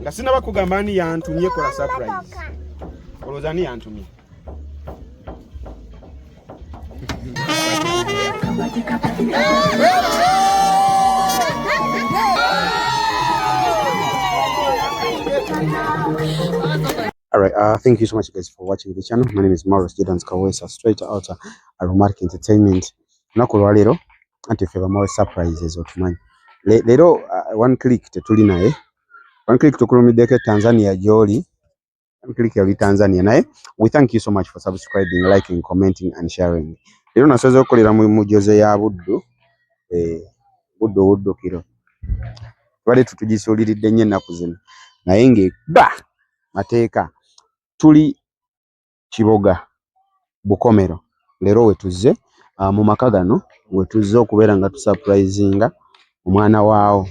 nga sinaba kugamba ani yantumye kola surprise. Olowooza ani yantumye? All right, thank you so much guys for watching the channel. My name is Maurice Jordan Kawesa, straight out Aromatic Entertainment. Nakolwa lero anti feva more surprises otumanyi. Lero one click tetuli naye. One click tukulumideko Tanzania Joli. One click ya Tanzania naye. We thank you so much for subscribing, liking, commenting and sharing. Lero nasoza okolera mu Jose ya Buddu. Buddu kiro. Twali tutugisuliride nnyo ennaku zino. Naye ng'edda mateeka tuli Kiboga Bukomero. Lero wetuzze mu maka gano wetuzze okubeera nga tusurprisinga omwana waawo.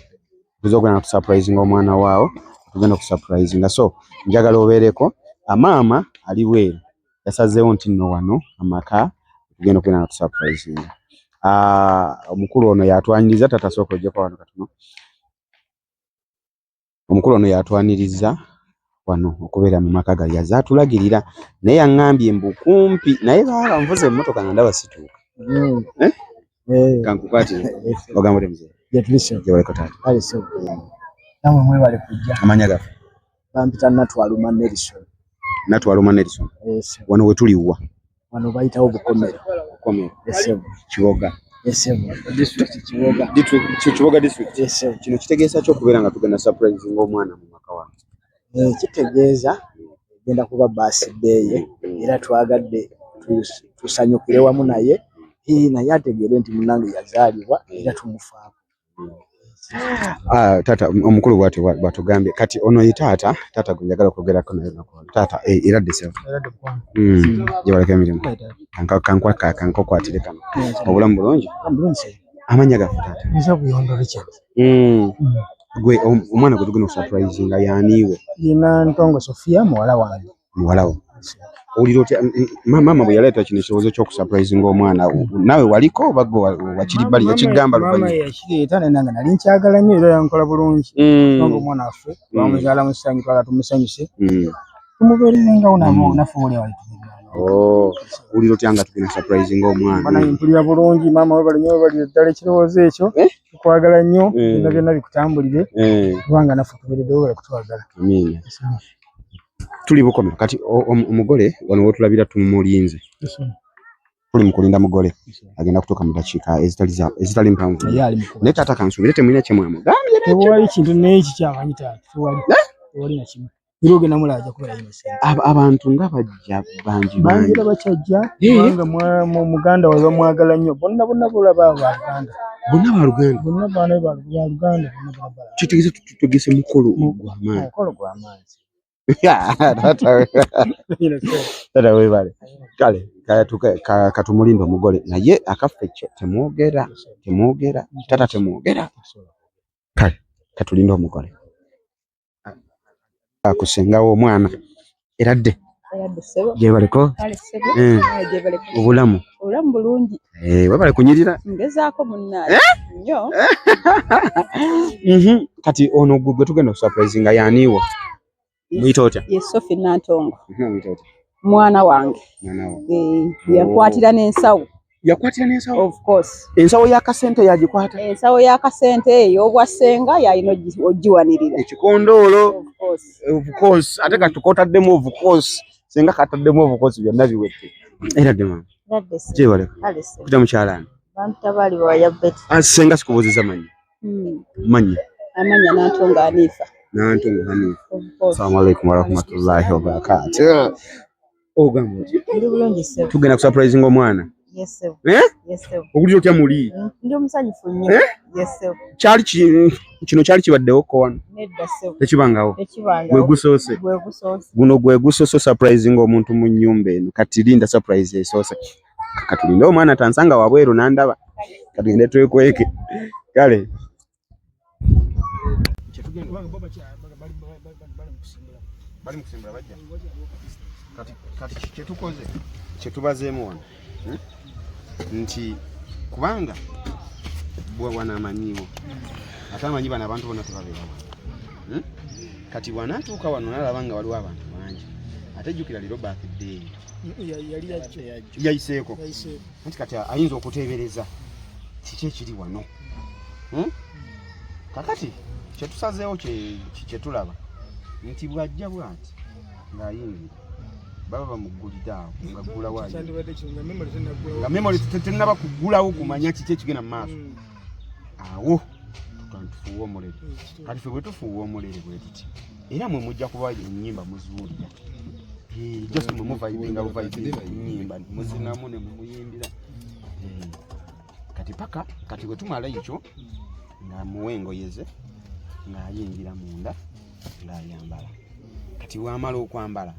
Tuzze okubeera nga tusurprisinga omwana waawo. Tugenda kusurprisinga. So njagala obeereko. Maama ali bweru yasazeewo nti nno wano amaka tugenda okubeera nga tusurprisinga. Omukulu ono yatwaniriza tata sooka ojjeko wano katono. Omukulu ono yatwaniriza wano okubeera mu maka gali yazatulagirira naye yaŋŋambye mbu kumpi naye baba nvuze emmotoka nga ndaba situuka. Kankukwatire ogambye mzee yatulise yewaleko taata ali so namwe mwebale kujja amanya gafu bampita Natwaluma Nelson. Natwaluma Nelson wano wetuliwa wano bayitawo Bukomero. Kiboga district Kiboga district kino kitegeeza kyo okubeera nga tugenda surprising omwana mu maka wange. Kitegeeza genda kuba birthday era twagadde tusanyukire wamu naye naye ategeere nti munange yazaalibwa era tumufaako. Tata omukulu bwatugambye kati ono ye taata njagala okwogerako naye taata eradde sewa yebaleka emirimu kankokwatire kano obulamu bulungi amanya gafu taata nza Buyondo Richard. Gwe omwana gwe tugenda okusurprisinga yaaniiwe? Yina Ntongo Sofia muwala wange. Muwala wo oliro otya mama bwe yaleeta kino ekirowoozo ky'okusurprisinga omwana naawe waliko oba wakiri bali yakigamba luvannyuma? Mama yakireeta naye nange nali nkyagala nnyo era yankola bulungi. Nonga omwana waffe twamuzaala mu ssanyu twala tumusanyuse tumubeerengawo naffe oli wali oliro otya nga tugenda surprisinga omwana? Bana mpulira bulungi mama we bali nnyo bali ddala ekirowoozo ekyo tukwagala nnyo byonna bikutambulire kubanga naffe tubeereddewo bali kutwagala. Amiina. Tuli Bukomero kati omugole wano wotulabira tumulinze. Tuli mukulinda mugole agenda kutuuka mu dakiika ezitali mpanvu. Naye taata kansubire temulina kye mwamugambye? Tewali kintu n'eki kyamanyi taata tewali na kimu. Iroge na mulaja kubera innocent. Abantu nga bajja bangi bakyajja kubanga mu Muganda wazo mwagala nnyo bonna bulaba Abaganda. Bonna ba Luganda. Kitegeeza tutugese mukolo gw'amaanyi. Mukolo gw'amaanyi. Tata webale. Kale katumulinda omugole naye akaffe temwogera tata temwogera. Kale katulinda omugole. Akusengawo omwana eradde sebo jebaleko obulamu bulungi webale kunyirira ngezaako munnaye nnyo. Kati ono gwe tugenda okusurprisinga yaaniiwo muyita otya? Ye Sophie Nantongo. Mwana wange yakwatira n'ensawo. Yakwatira n'ensawo? Of course. Ensawo y'akasente yagikwata? Ensawo y'akasente ey'obwassenga yalina ogiwanirira. Ekikondoolo? Of course. Ate kati tukotaddemu of course. Senga kataddemu of course byonna biwedde. Eradde mama? Eradde se. Jebaleko. Kuta mukyalaani? Bantabali wa Yabeti. Senga sikubuuziza manyi? Manyi? Amanya Nantongo Hanifa. Nantongo Hanifa. Assalamu alaikum warahmatullahi wabarakatuh. Ogamba otya? Ndi bulungi se. Tugenda kusurprisinga omwana? Yes sir. Yes sir. Ogulira otya muli? Ndi omusanyufu nnyo. Yes sir. Kino kyali kibaddewo ko wano? Nedda sir. Tekibangawo? Gwe gusoose? Guno gwe gusoose surprisinga omuntu mu nnyumba eno. Kati linda surprise esoose. Katulinde omwana tansanga wabweru nandaba. Katugende twekweke. Kale. Bali mukusimbula bajja. Kati kyetukoze kyetubazeemu wano nti kubanga bwe wanamanyiwo ate amanyi bano abantu bonna tebabeera kati wanatuuka wano nalaba nga waliwo abantu bangi ate jjukira leero birthday yayiseeko anti kati ayinza okuteebereza kiki ekiri wano kakati kyetusazeewo kyetulaba nti bwajja bwati ng'ayingira baba bamuggulira awo ngaggula waayo nga memori tetunaba kuggulawo kumanya kiki ekigenda mu maaso awo tufuuwa omulere kati ffe bwe tufuuwa omulere bwe tuti era mwe mujja kuba ennyimba muziwulira just mwe muvayibinga buvayibinga ennyimba muzinamu ne mumuyimbira kati paka kati bwe tumala ekyo nga muwe engoye ze ng'ayingira munda ng'ayambala kati wamala okwambala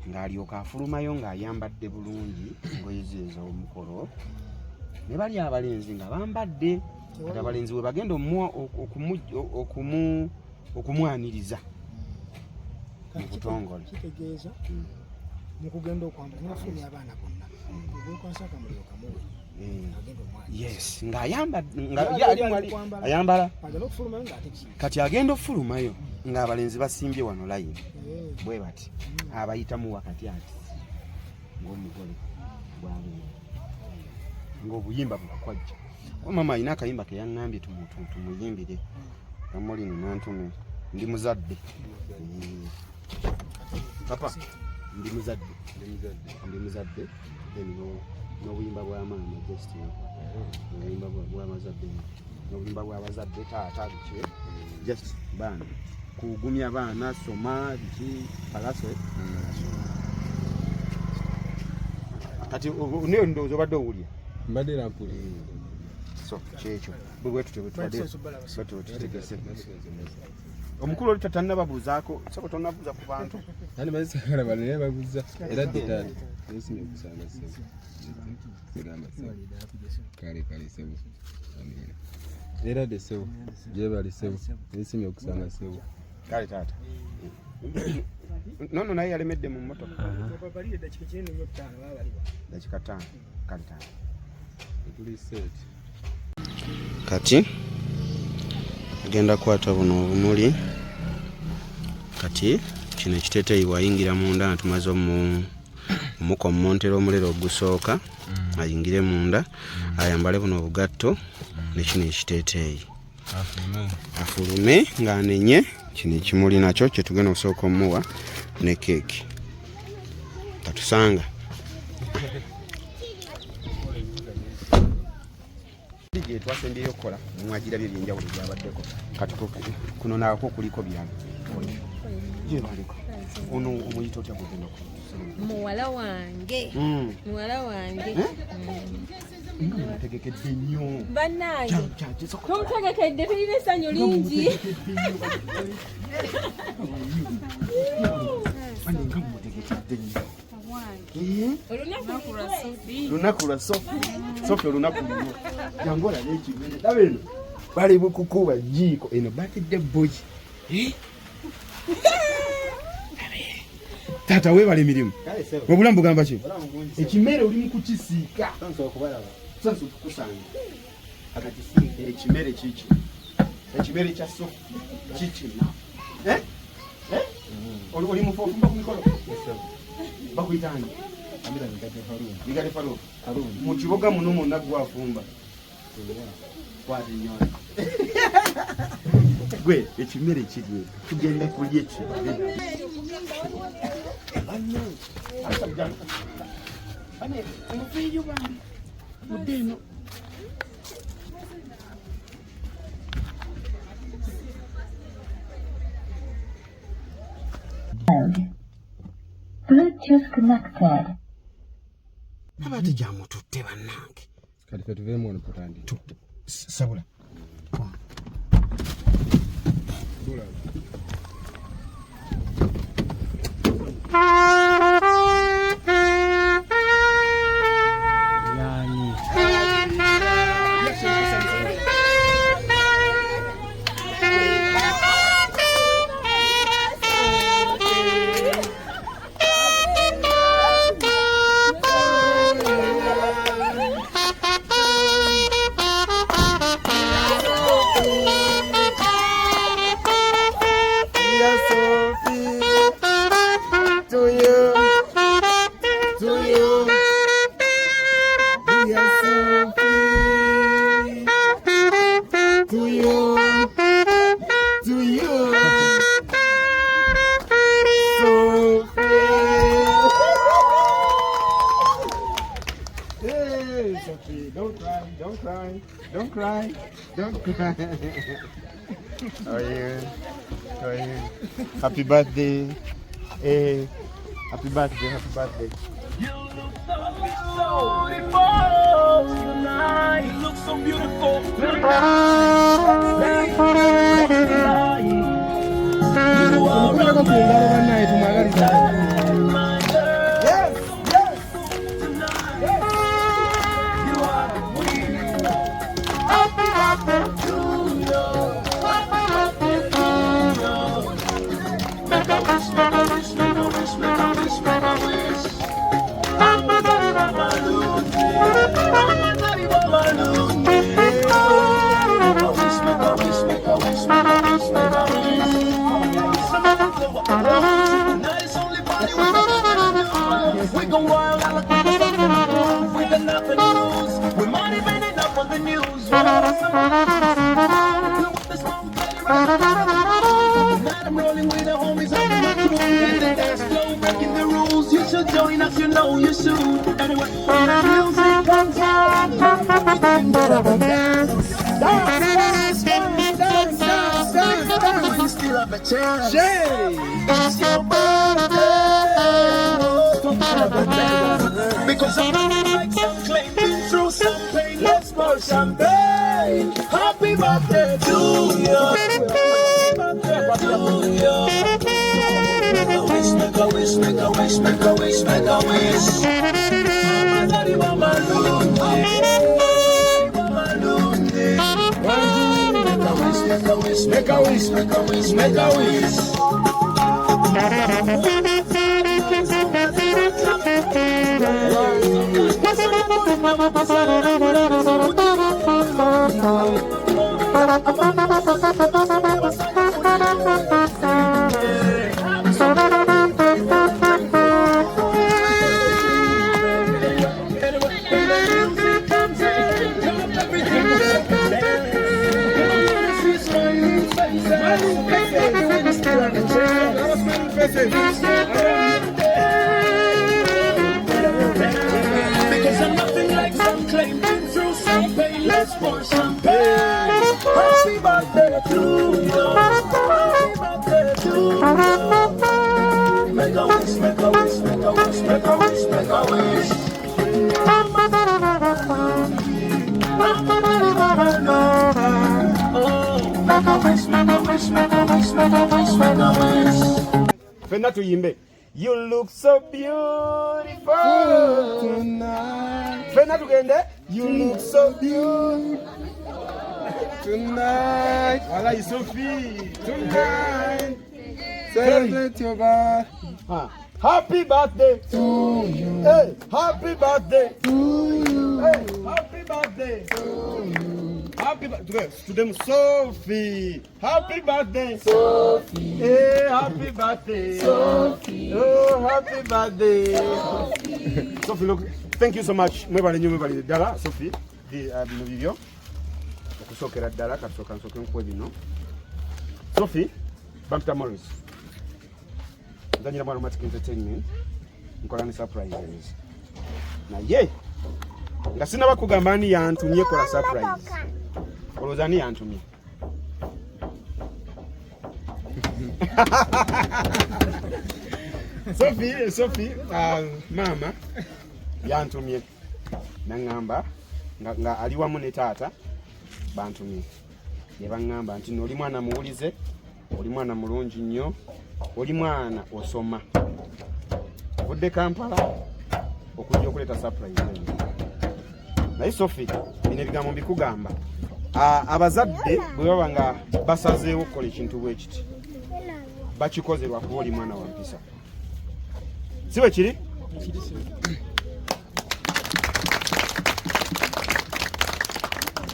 ng'alyoka afulumayo ng'ayambadde bulungi engoye ze ez'omukolo ne bali abalenzi nga bambadde kati abalenzi we bagenda okumwaniriza mu butongole kitegeeza mu kugenda okwambala nafulumya abaana bonna obwekwasa akamuliro kamuwe yes ng'ayambala kati agenda okufulumayo ng'abalenzi basimbye wano layini bwe bati abayitamu wakati ati ng'omugole bw'abeera ng'obuyimba bubakwajja mama alina akayimba ke yaŋŋambye tumuyimbire amulino nantume ndi muzadde papa ndi muzadde n'obuyimba bw'amaama just obuyimba bw'abazadde n'obuyimba bw'abazadde taata biki just baana kugumya baana soma biki palase kati neyo ndowooza obadde owulya mbadde rampuli so kyekyo bwe tutegese omukulu oli tatannababuuzaako soko tonnabuuza ku bantu ani mazisagala banene babuuza era detali nesimye okusanga sebo sigamba sebo kale sebo era de sebo gyebali sebo nesimye okusanga sebo kale taata nono naye yalemedde mu mmotoka dakika 5 kale taata kati agenda kukwata buno obumuli kati kino ekiteeteeyi wayingira munda nga tumaze omukommontera omulere ogusooka ayingire munda ayambale buno obugatto ne kino ekiteeteeyi afulume ng'anenye kino ekimuli nakyo kyetugenda okusooka omuwa ne keeki katusanga twasembyeyo okukola mwagirabye ebyenjawulo byabaddeko kati kuno naako kuliko byalo gyebaliko ono omuyita otya kugenda muwala wange mutegekedde nnyo bannange tumutegekedde tulina essanyu lingi olunaku lwa sofi olunaku luno jangola nekimene dabeno bali bukukuba jiiko eno batidde boyi taata webala emirimu obulamu bugamba ki ekimere oli mukukisiika sanso okukusanga ekimere kiki ekimere kya sofi kikina oli mufofumba ku mikolo bakuyitani Migale Faruku mu kibuga muno mwonna gwafumba kwati nyola gwe ekimere kiri tugenda kulya ekyo Bluetooth connected. abati jamututte bannange kati fe tuveemu wano tutandike sabula cry. Don't cry. How are you? How are you? Happy birthday. Hey, happy birthday, happy birthday. You look so beautiful tonight. You we go wild, we got nothing to lose. We're motivated up on the news. I'm rolling with the homies up in my crew. And the dance flow, breaking the rules. You should join us, you know you should. Anyway, when the music comes on, dance. You still have a chance. It's your birthday. Because I'm like some claiming through some pain. Let's pour champagne. Happy birthday to you. Make a wish, make a wish, make a wish, make a wish, make a wish. Mama, daddy, mama, make a wish, make a wish, make a wish, make a wish. Because I'm nothing like some claiming through some pain. Let's pour champagne. Happy birthday to you. Happy birthday to you. Make a wish, make a wish, make a wish, make a wish, make a wish. Make a wish, make a wish, make a wish, make a wish, make a wish. Fena tuyimbe. You look so beautiful tonight. Fena tugende. You look so beautiful tonight. I like Sophie tonight. Celebrate your birthday. Happy birthday to you. Hey, happy birthday to you. Hey, happy birthday to you. Happy birthday to them, Sophie. Happy birthday, Sophie. Hey, happy birthday, Sophie. Oh, happy birthday, Sophie. Sophie, look, thank you so much. Mwebali dala, Sophie. Bino video. Okusokera dala kasoka nkwe bino. Sophie, Bamta Morris. Ndanyira Maromatic Entertainment. Nkola ni surprises. Na ye. Nga sina bakugamba ani yantumye kola surprise. Olozani yantumye. Sophie, mama yantumye. Nangamba nga aliwamu ne taata bantumye. Ne bangamba nti oli mwana muwulize, oli mwana mulungi nnyo, oli mwana osoma. Vudde Kampala okujja okuleta surprise. Naye Sophie, bino ebigambo mbikugamba. Abazadde bwe baba nga basazeewo okukola ekintu bwe kiti, bakikoze lwakuba oli mwana wa mpisa. Si bwe kiri?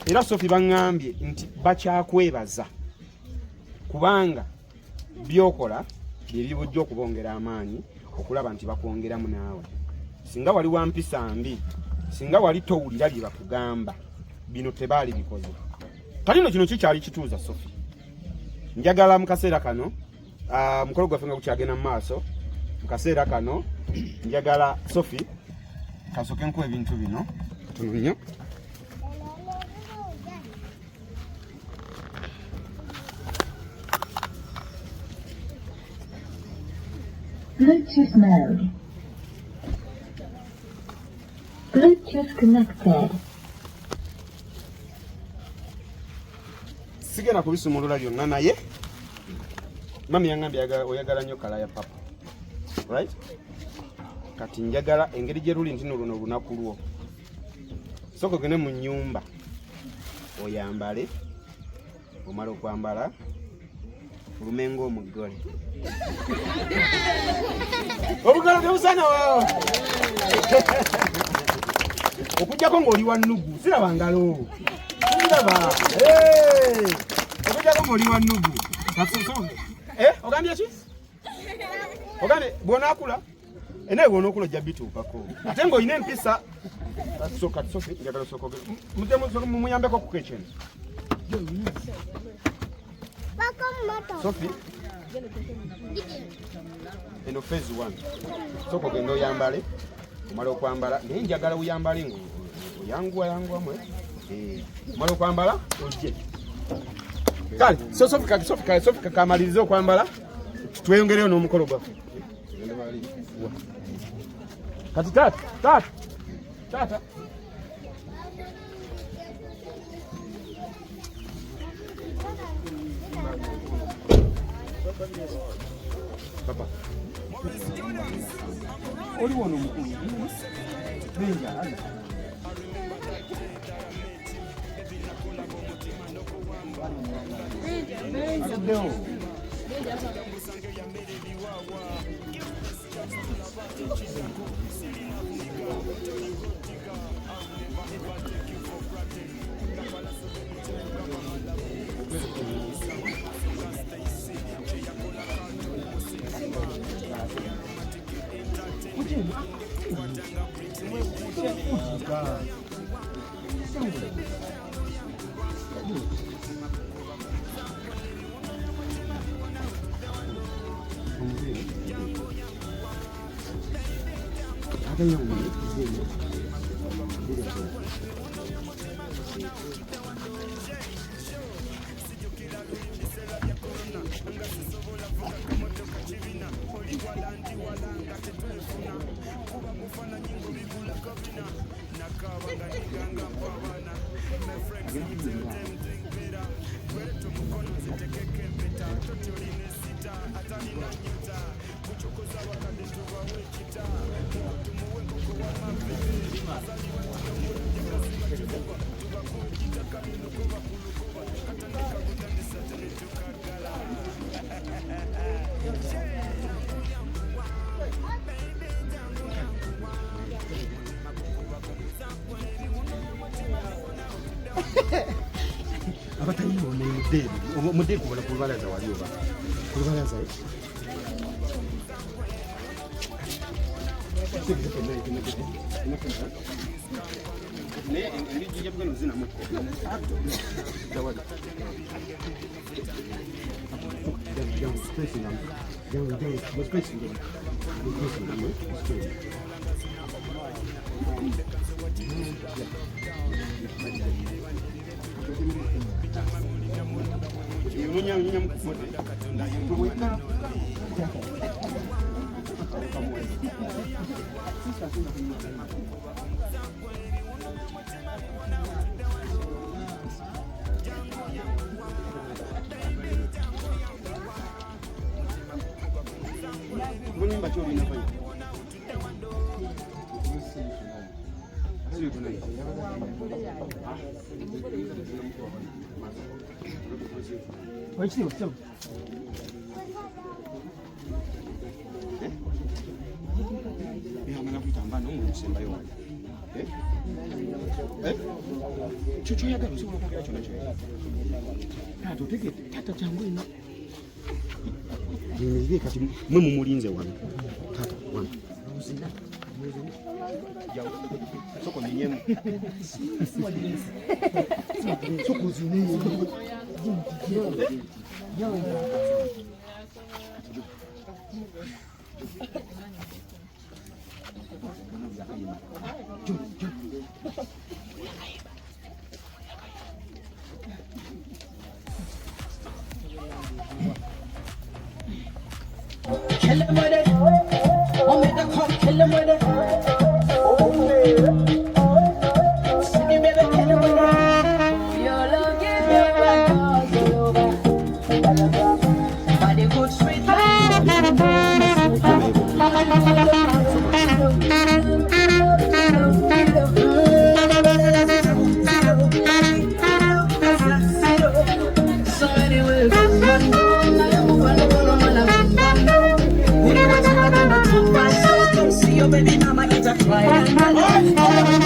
Era Sophie bangambye nti bakyakwebaza kubanga byokola byebibujja okubongera amaanyi okulaba nti bakwongeramu naawe. Singa wali wa mpisa mbi, singa wali towulira bye bakugamba, bino tebaali bikoze. Kalino kino kikyali kituuza Sophie. Njagala mu kaseera kano, mukolo gwaffe nga gukyagenda mu maaso, mu kaseera kano njagala Sophie kasoke nkuwa ebintu bino tono nnyo. Bluetooth mode. Bluetooth connected. Sigera kubisumulula byonna naye mami yangambye oyagala nnyo kala ya papa, right? Kati njagala engeri gye luli ntino luno olunaku lwo soko gene mu nnyumba oyambale, omala okwambala olumengo omugole obugalo tebusaana waawo okujjako ng'oli wa nnugu, siraba ngalo siraba okujjako ng'oli wa nnugu. Ogambye ki? Ogambye bw'onaakula enaye bw'onaakula ojja bituukako ate ng'olina empisa. Kati Sophie njagala osooka mumuyambeko ku kitchen. Sophie eno phase 1 sooka ogenda oyambale, omala okwambala naye njagala uyambale ng'oyanguwamwe omala okwambala ojje. Kale Sophie kamalirize okwambala tweyongereyo n'omukolo gwaffe. Kati tata papa oli wono mukulu nenja abatayina omudeeku bala ku lubalaza wali oba ku lubalaza kati mwe mumulinze wano tata wano soko ninyemu soko zine Hello, kill 'em with it. See me, baby, kill 'em with it. Your love give me back all over. Body good, sweet baby mama is a client.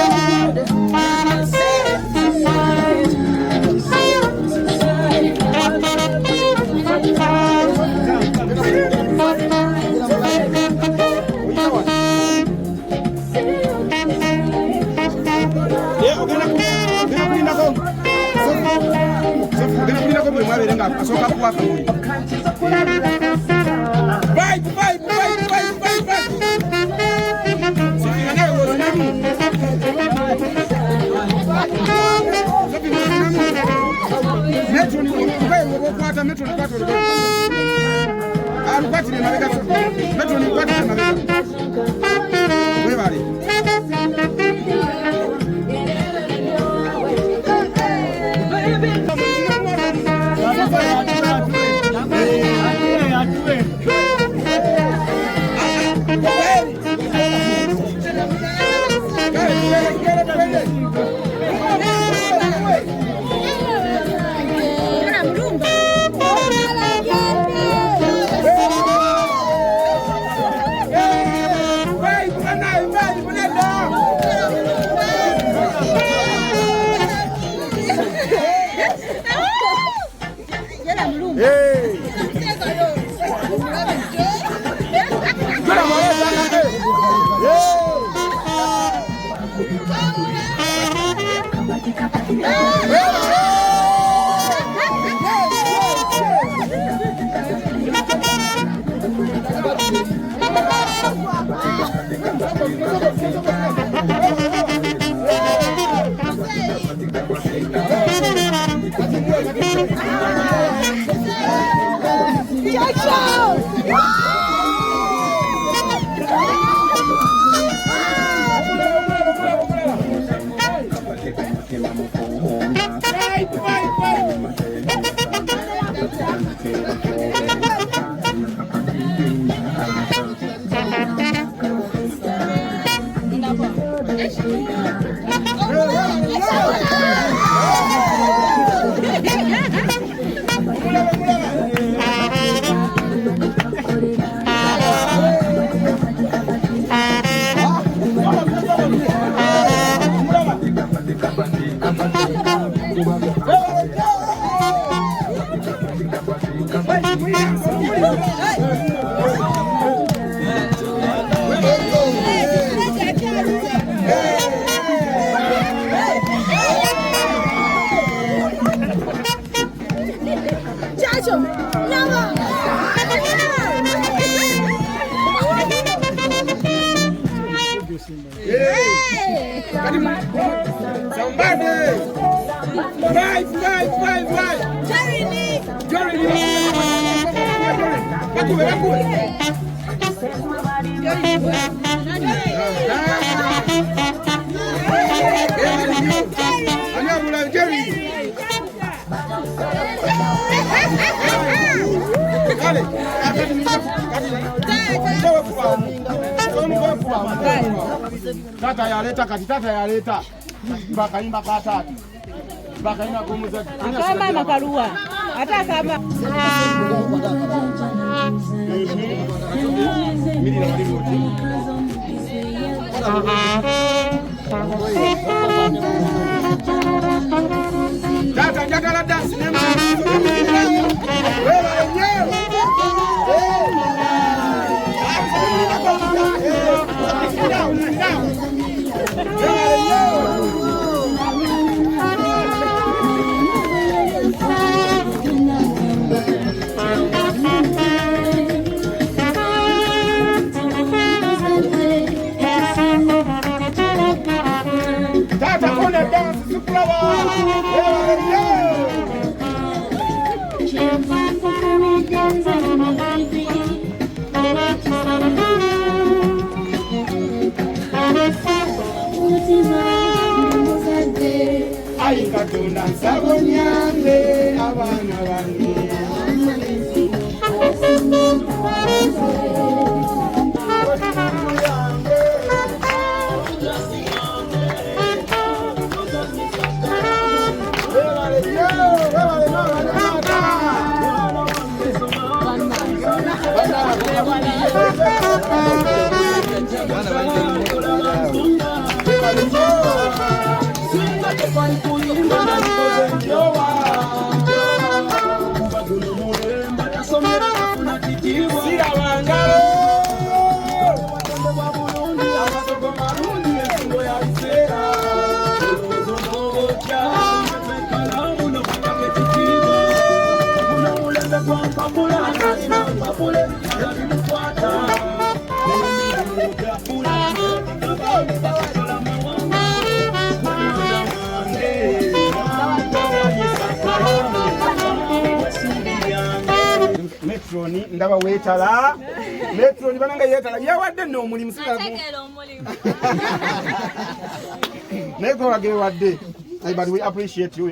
Tata yaleta kati tata yaleta bakaimba katatu bakaina kumuza kama makarua hata kama tata njagala dance nemu Tata, on the dance, Katonda nsaba onyambe abaana bange. Metroni ndaba wetala Metroni bananga yetala yawadde no mulimu sira Ategera omulimu. Nego wage wadde. But we appreciate you,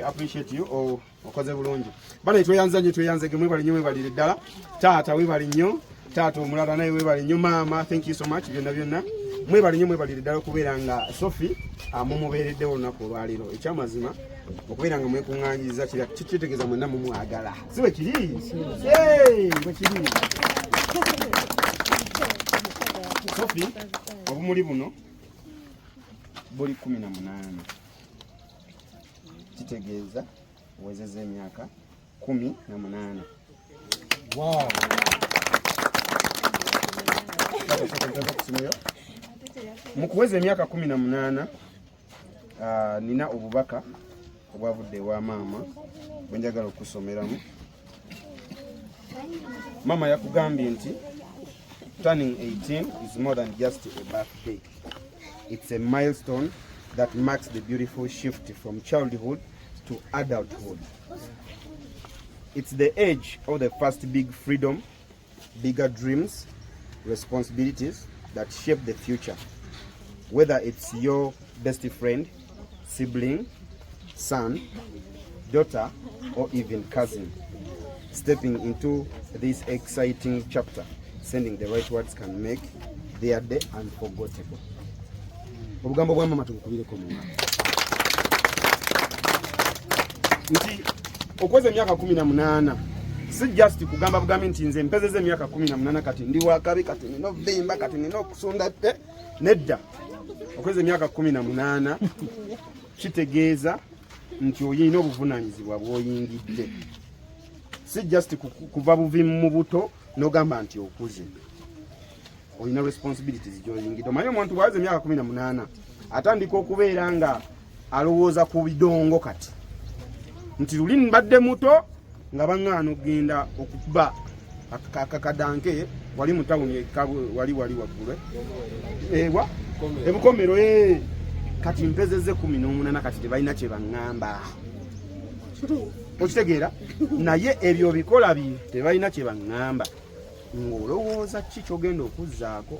okoze bulungi. Bale tweyanze gemwe bali nnyo bali ddala. Taata we bali nnyo, taata omulala naye we bali nnyo mama, thank you so much byonna. Mwe bali ddala kubeera nga Sophie mumubeeredde olunaku olwaliro. Ekyamazima okubeera nga mwekuŋŋaanyiza kitegeeza mwenna mumwagala. Si bwe kiri? Bwe kiri. Sophie, obumuli buno buli 18. Kitegeeza uwezeze emyaka 18. Wow. Mukuweza emyaka 18 nina obubaka obwavudde wa maama bwenjagala okusomeramu. Mama yakugambye nti turning 18 is more than just a birthday. It's a milestone that marks the beautiful shift from childhood to adulthood. It's the age of the first big freedom, bigger dreams, responsibilities that shape the future. Whether it's your best friend, sibling, son, daughter, or even cousin. Stepping into this exciting chapter, sending the right words can make their day unforgettable. Obugambo bwa mama tukubireko mu. Nti okweza emyaka 18 si just kugamba bugambi nti nze mpezeze emyaka 18 kati ndi wakabi kati nino vimba kati nino kusunda nedda. Okweza emyaka 18 kitegeeza nti oyina obuvunaanyizibwa bw'oyingidde. Si just kuva buvimu mu buto n'ogamba nti okuze. Oyina responsibilities gy'oyingidde. Omanyi omuntu bwaweza emyaka 18 atandika okubeera nga alowooza ku bidongo kati. Nti luli mbadde muto nga baŋŋaana okugenda okukuba akakadanke wali mu tawuni wali waggulu. Ewa ebukomero kati mpezeze 18 kati tebalina kye baŋŋamba. Okitegeera naye ebyo bikola tebalina kye baŋŋamba. Ng'olowooza ki ky'ogenda okuzzaako,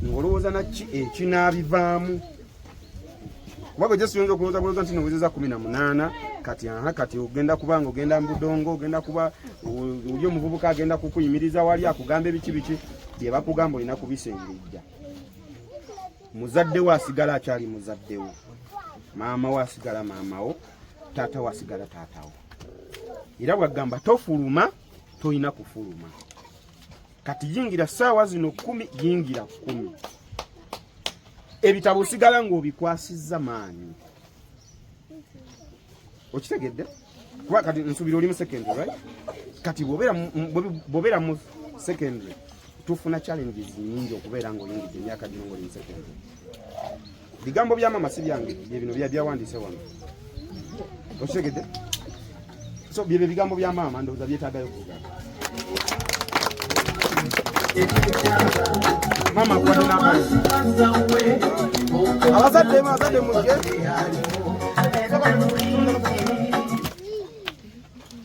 ng'olowooza naki ekinaabivaamu. Kuba gye siyinza okulowooza nti nowezeza 18 kati ogenda kuba ng'ogenda mu budongo, ogenda kuba oli omuvubuka agenda kukuyimiriza wali akugamba biki bye bakugamba olina kubisengejja. Muzadde wo asigala akyali muzadde wo, maama wo asigala maama wo, taata wo asigala taata wo. Era bwagamba tofuluma toyina kufuluma. Kati yingira ssaawa zino 10 yingira 10. Ebitabo osigala ng'obikwasizza maanyi. Okitegedde? Kuba kati nsubira oli mu secondary, right? Kati bw'obeera mu secondary tufuna challenges nyingi okubeera ng'oyingidde emyaka gino ng'oli mu secondary. Bigambo bya mama si byange, bye bino byawandiise wano. Okitegedde? So bye bigambo bya mama ndowooza byetaagayo okugamba. Mama kwa nina abazadde muje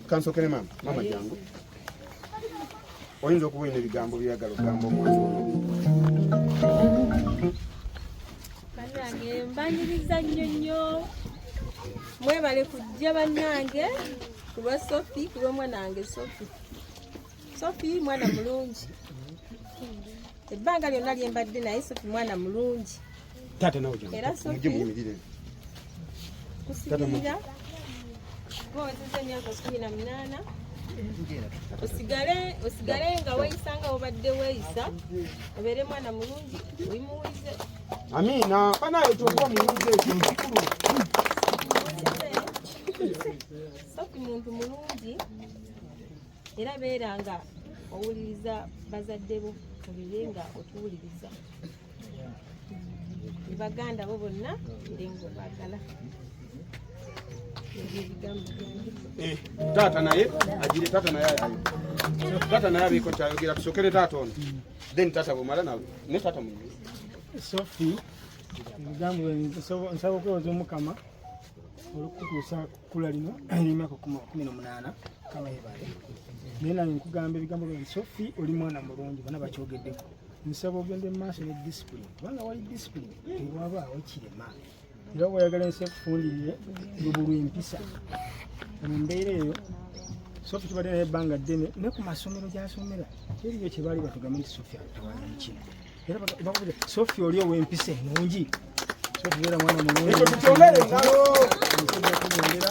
kansokere mama jangu oyinza okuwina ebigambo byagala okugamba omwana Banange mbaniriza nnyo Mwebale kujja bannange kulwa Sophie kulwa mwana wange Sophie mwana mulungi. Ebbanga lyonna lye mbadde naye Sophie mwana mulungi. Taata nawe Era Sophie kusigirira bw'owezezza emyaka 18 osigale nga weeyisa nga obadde weeyisa obeere mwana mulungi oyimuwulize. Amiina banaye kyokuba muwulize ekyo kikulu. Sophie muntu mulungi era beera nga owuliriza bazadde bo obire nga otuwuliriza. Baganda bo bonna ndengo bagala. Taata naye agire taata naye ayo. Taata naye abiko kyayogera tusokere taata ono. Then taata bumala nawe ne taata munyi. Sophie ebigambo nsaba okwebaza Omukama olw'okutuusa kkula lino n'emyaka 18 kama yebale. Naye naye nkugamba ebigambo bya Sophie oli mwana mulungi bonna bakyogeddeko. Nsaba ogende mu maaso ne discipline kubanga wali discipline tewabaawo kirema. Era wayagala ensi ekufundirire lubulu empisa mu mbeera eyo. Sophie tubadde naye ebbanga ddene ne ku masomero gy'asomera eriyo kye baali batugamba nti Sophie atawanya kino. Era bakubira Sophie oli ow'empisa ennungi. Sophie beera mwana mulungi. Ekyo tukyongere ngalo. Okugendera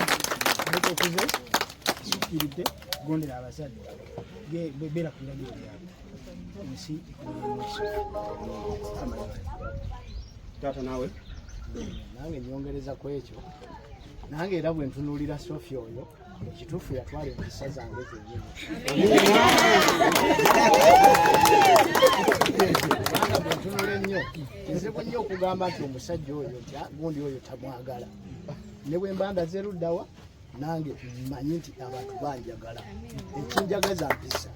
ariko okuze sukiridde gondera abazadde. Beera ku biragiro byabwe. Ensi taata nawe nange nyongereza ku ekyo. Nange era bwe ntunuulira Sophie oyo ekituufu yatwala empisa zange zennyini. Kubanga bwe ntunula ennyo kizibu nnyo okugamba nti omusajja oyo nti gundi oyo tamwagala. Ne bwe mba ndaze luddawa nange mmanyi nti abantu banjagala. Ekinjagaza mpisa.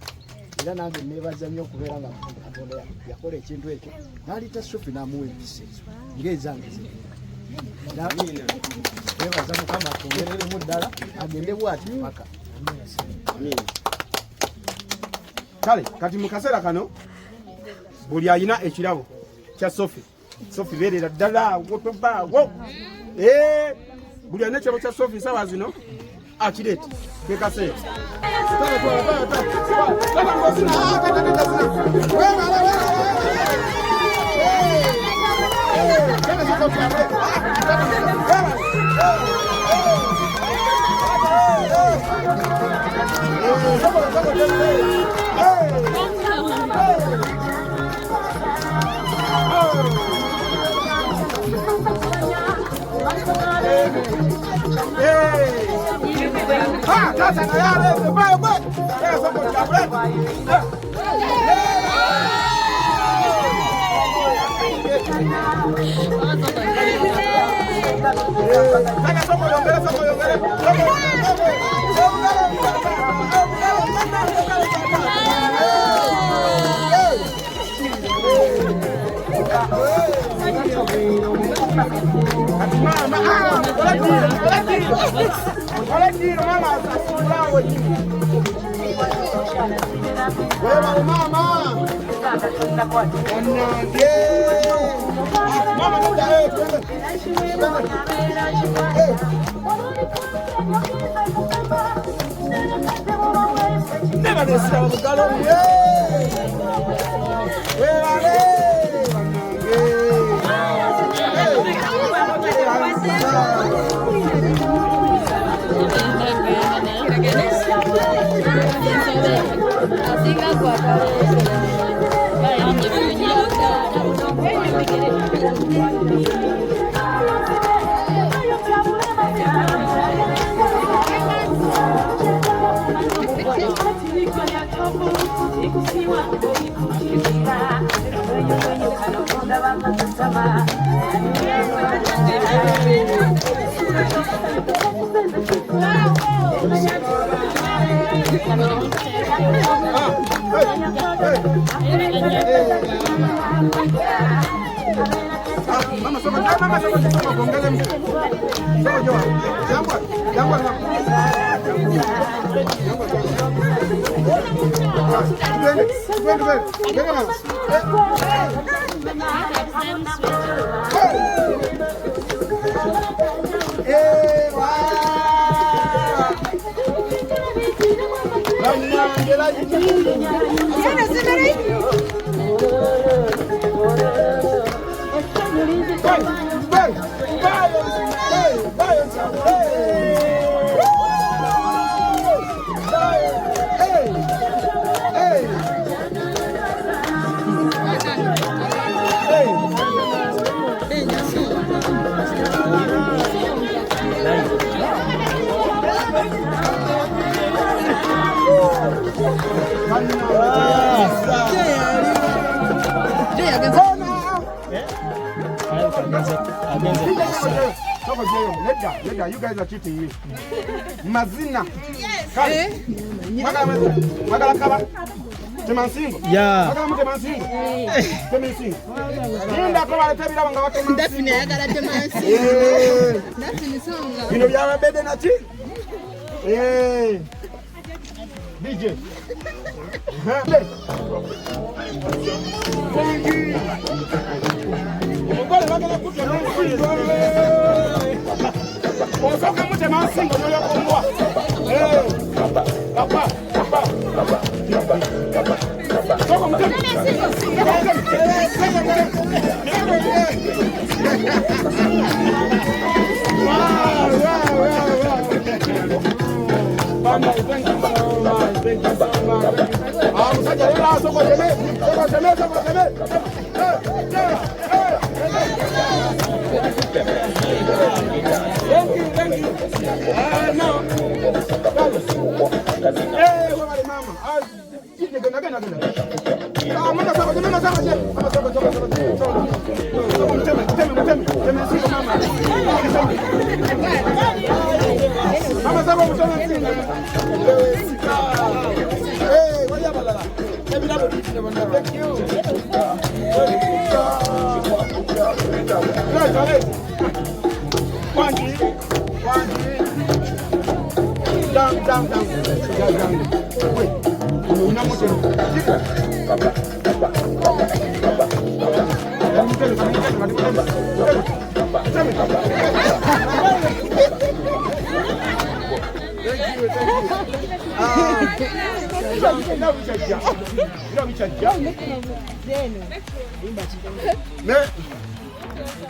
Era nange neebaza nnyo okubeera nga Katonda yakola ekintu ekyo n'alita Sophie n'amuwa empisa ezo ng'ezange ziri. Neebaza Mukama atongereremu ddala agende bw'ati paka. kale kati mu kaseera kano buli alina ekirabo kya Sophie beerera ddala wotobaawo. Buli alina ekirabo kya Sophie sawa zino akireete ke kaseera. Wow. You guys are cheating me. Mazina. Magala kaba. Temansingo. Yeah. Magala mutemansingo. Temansingo. Ninda kwa tebira banga watemansingo. Ndafine yagala temansingo. Ndafine songa. Bino byawe bede nati? DJ. Mugole bagala kutemansingo. Osoka mutemansingo nyo yokomwa. Papa. Soko mutemansingo.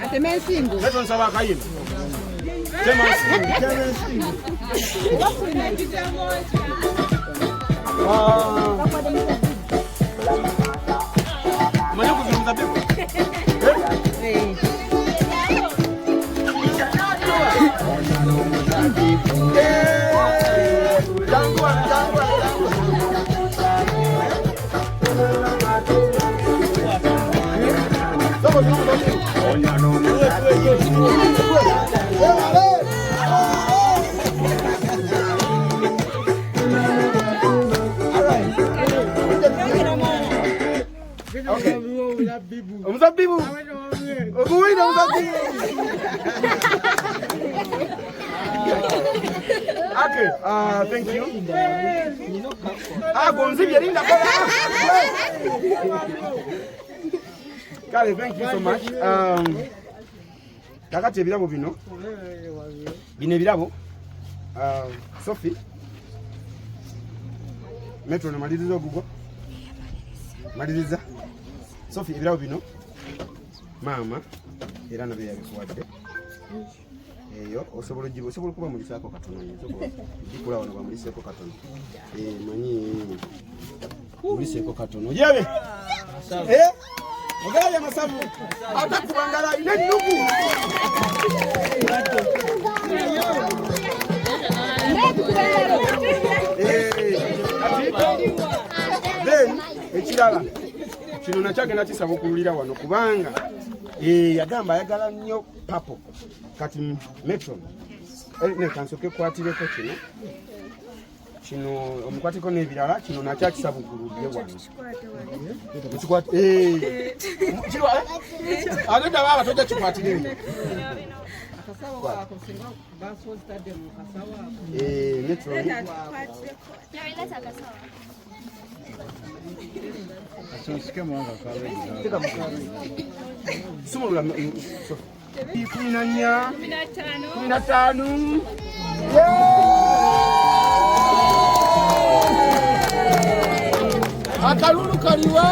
Atemensingo. Leto nsaba kayima. Temensingo. Mwenye kuzungumza pepo. Mzabibu. Okuwina mzabibu. Okay, thank you. Gonzibi linda kola. Kale, thank you so much. Kakati ebirabo bino. Bino ebirabo. Sophie. Metro na maliriza ogugo. Maliriza. Sophie ebirabo bino. Mama era nabe yabikuwadde. Eyo osobola kuba mulisako katono nyo. Osobola kukula wano ba muliseko katono. Manyi muliseko katono. Yabe. Ogala ya masabu atakubangala ine ndugu. Then ekirala kino nachage nakisaba okululira wano kubanga yagamba ayagala nnyo papo kati metro ne kansoke kwatireko kino omukwatiko n'ebirala kino nakyo akisaba okululire wano mukikwate kirwa agenda baba tojja kikwatire akasawa wako singa baso stade mu kasawa metro yaweleta akasawa asosike mwanga kawe tika mukare sumula 15 15 akalulu kaliwa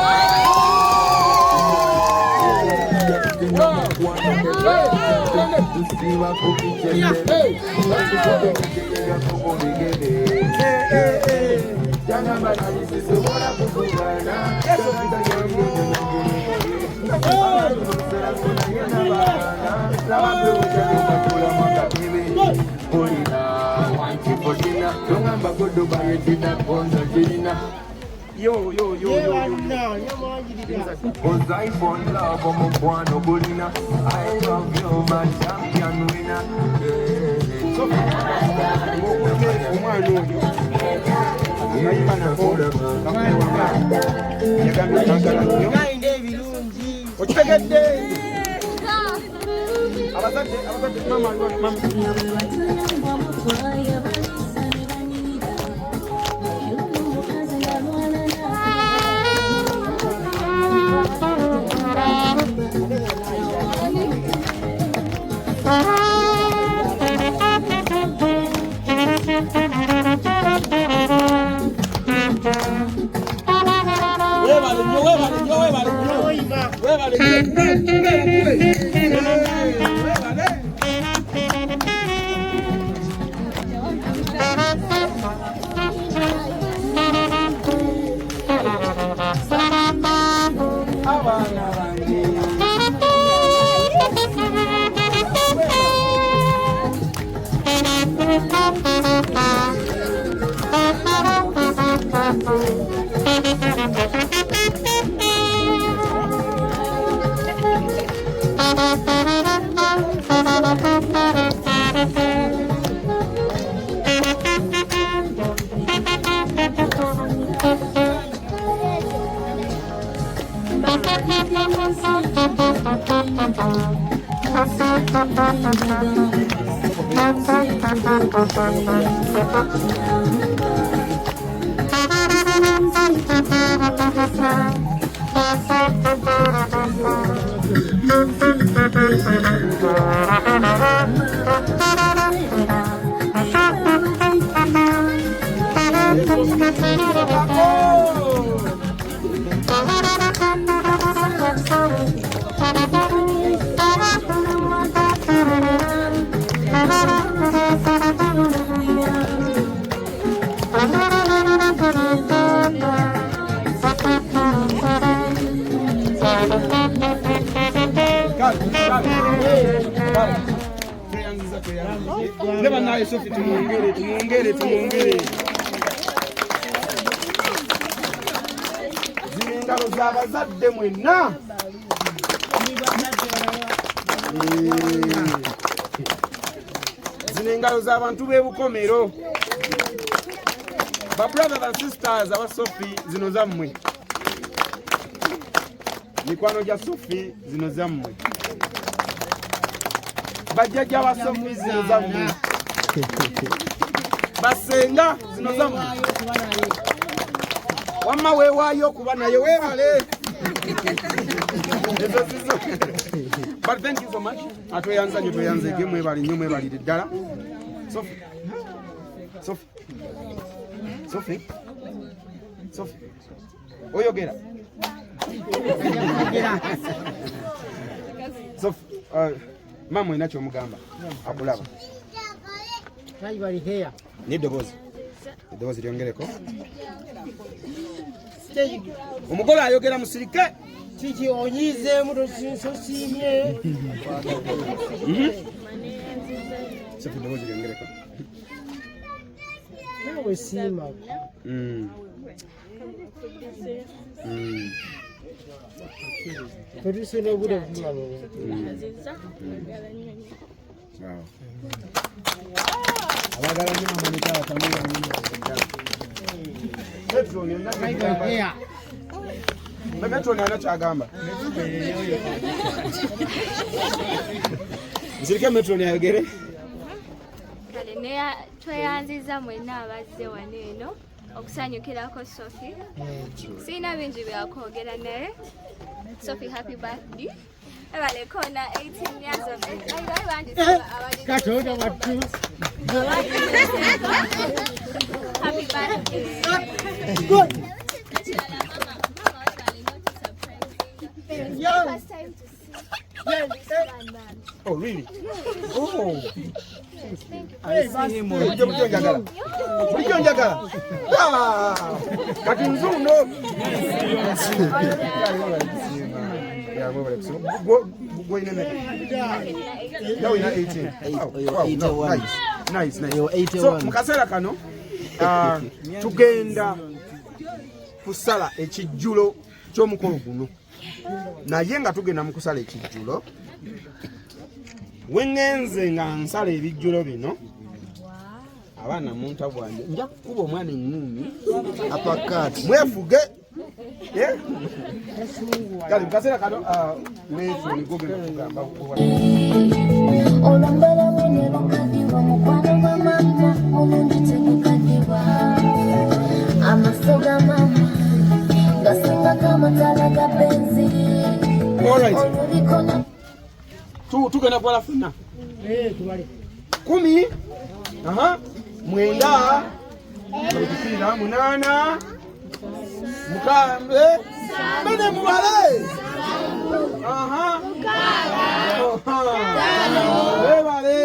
Yo. Cause I found love on my one Bulina. I love you, my champion winner. Never naye Sophie tumuongere. Zingalo z'abazadde mwenna. Zino engalo z'abantu b'ebukomero. Ba brothers and sisters aba Sophie zino zammwe. Mikwano gya Sophie zino zammwe. Bajjajja ba Sophie zino zammwe. Basenga zino zammwe. Wamma weewaayo okuba naye weebale. But thank you so much. Atweyanza nyo tweyanzege mwebali nnyo mwebalire ddala. Sophie. Oyogera. Sophie, mama ina kyomugamba. Akulaba. N'eddoboozi. Eddoboozi lyongereko. Omugole ayogera musirike. Kiki onyizeemu tosiimye. Sophie, eddoboozi lyongereko. Nawe siima. Producer n'obudde bulaba. Abagala nnyo amanika atamira nnyo. Metro ana kyagamba. Nsirike Metro ayogere. Kale ne tweyanziza mwenna abazze wano eno okusanyukirako Sophie. Sina bingi byakwogera naye. Sophie, happy birthday. Ebale kona 18 years of age. Katonda wattu. Happy birthday. Good. First time to see this man. Oh, really? Oh. Thank you. Bulijjo njagala. Kati nzuno. Nice. So mukaseera kano tugenda kusala ekijjulo ky'omukolo guno. Naye nga tugenda mu kusala ekijjulo, wengenze nga nsala ebijjulo bino, abaana muntabwange nja kukuba omwana ennuumi apakati mwefuge. Kale mukaseera kano weefu nigogenda kugamba olambala wone bakadibwa mukwano gwa mama omulungi tekukadibwa amasoga mama gasinga kamatala ga benzi. tugenda kwala funa 10 mwenda 8 mukambe bene mubale bebale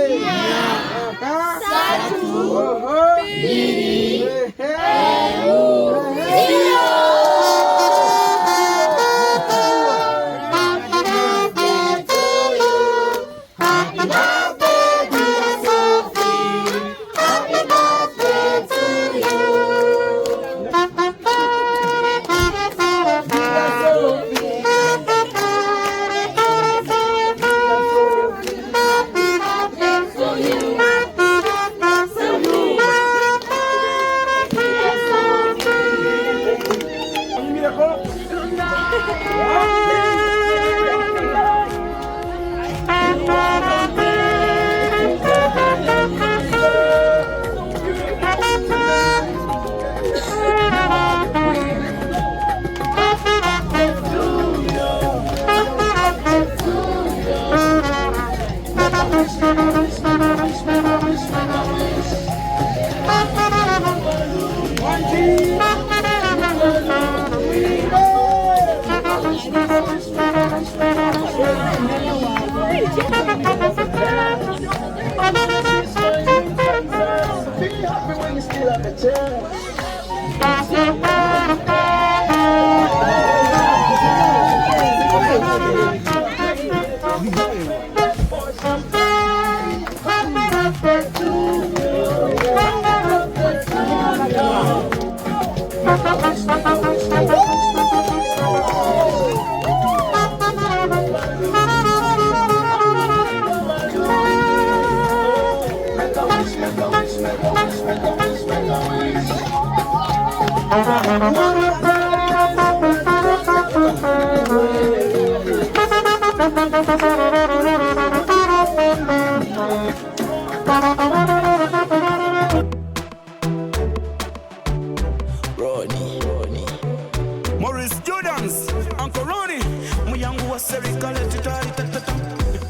Maurice Jordans, Uncle Ronnie, Muyangu was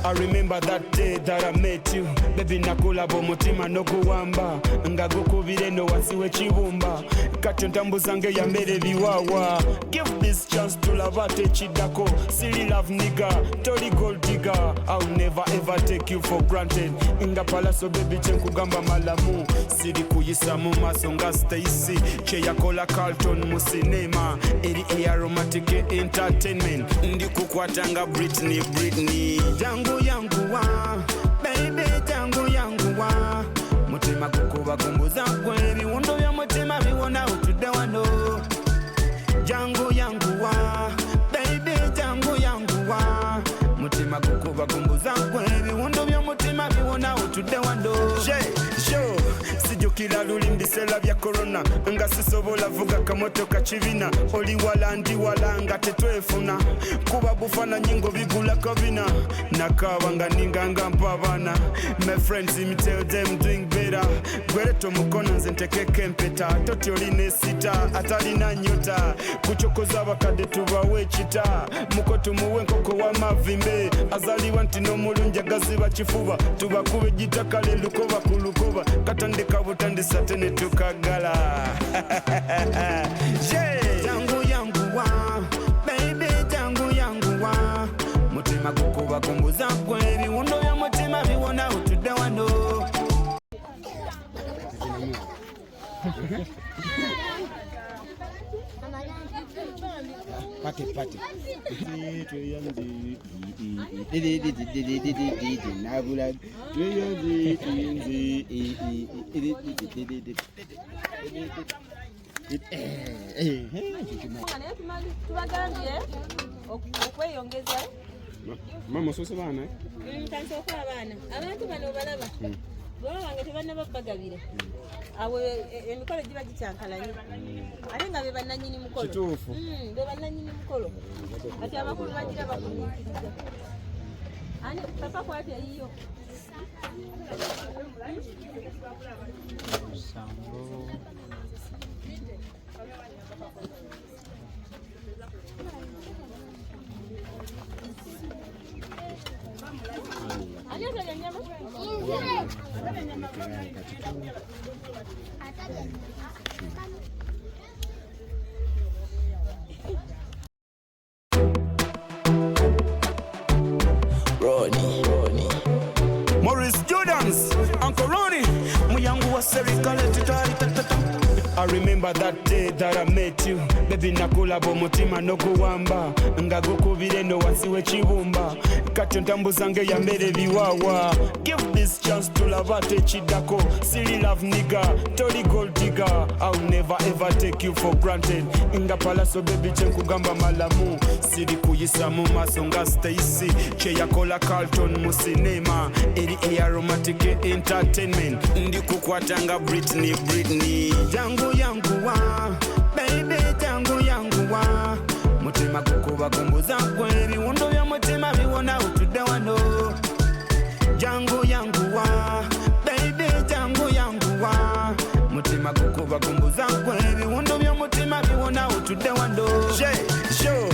I remember that day that I met you. Baby nakula bomutima no kuwamba. Nga gukubire no wasiwe chibumba. Kati ntambuzange ya mbere biwawa. Give this chance to lavate chidako. Silly love nigga, Tori gold digger. I'll never ever take you for granted. Inga palaso baby chenkugamba malamu. Siri kuyisa mu masonga Stacy. Che yakola Carlton mu cinema. Eri aromatic entertainment. Ndi kukwatanga Britney. Jangu yangu wa, baby jangu yangu wa. Mutima kukuba kumbuza kwe, biwundo ya mutima biwona utude wano. Jangu yangu wa, baby jangu yangu wa. Mutima kukuba kumbuza kwe, biwundo ya mutima biwona utude wano. Show, sijukira lulimbisela bya corona. Nga sisobola vuga kamoto kachivina. Oli wala ndi wala nga tetwefuna. Kuba bufana nyingo bigula kovina. Nakawa nga ninganga mpabana. My friends me tell them doing better. Gwereto mukono nze ntekeke mpeta. Toti oline sita atalina nyota. Kuchokoza bakade tubawe chita. Mukoto muwe nkoko wa mavimbe. Azaliwa ntino mulunja gazi bachifuba. Tubakube jitakale lukoba kulukoba. Katandika butandisa tene tukagala. Jangu yangu wa, baby jangu yangu wa. pate pate. Mama sose bana kansoka abaana abantu bano balaba baba bange tebanaba bagabira awo emikolo giba gikyankalanye ate nga be bannanyini mukolo kituufu be bannanyini mukolo ati abakulu bagira bakumiikiriza ani papa kwatya yiyo Maurice Jordans, Uncle Ronnie, Muyangu wa serikali tutalitata. I remember that day that I met you. Baby nakula bomutima no kuwamba ngagukubire no wasiwe chibumba kati ntambuzange ya mbere biwawa. Give this chance to lavate chidako. Silly love nigga, totally gold digger. I'll never ever take you for granted. Inga palaso baby chenkugamba malamu. Siri kuyisa mu maso nga Stacy che yakola Carlton mu cinema. Eri aromatic entertainment. Ndi kukwatanga Britney Jangu yangu wa baby jangu yangu wa mutima kukuba kumbuza kwe biwundo bya mutima biwona utude wano jangu yangu wa baby jangu yangu wa mutima kukuba kumbuza kwe biwundo bya mutima biwona utude wano sho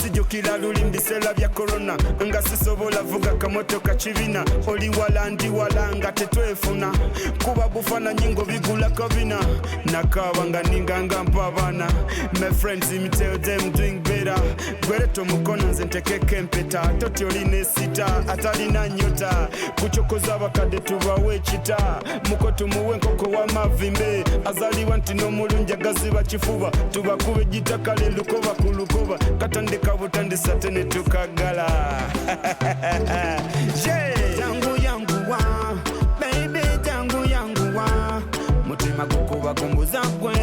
sijukira lulimbisela bya corona nga sisobola vuga kamoto kachibina oli wala ndi wala nga tetwefuna kuba bufana nyingo bigula kabina nakabanga ninganga mpabana. My friends me tell them doing better gwereto mukono nze ntekeke mpeta toti oline sita atalina nyota kuchokoza abakade tubawe chita muko tumuwe nkoko wa mavimbe azaliwa ntino mulunjagazi bakifuba tubakube gitakale lukoba kulukoba katandika butandisa tene tukagala jangu yangu wa baby jangu yangu wa mutima kukuba kumbuza kwe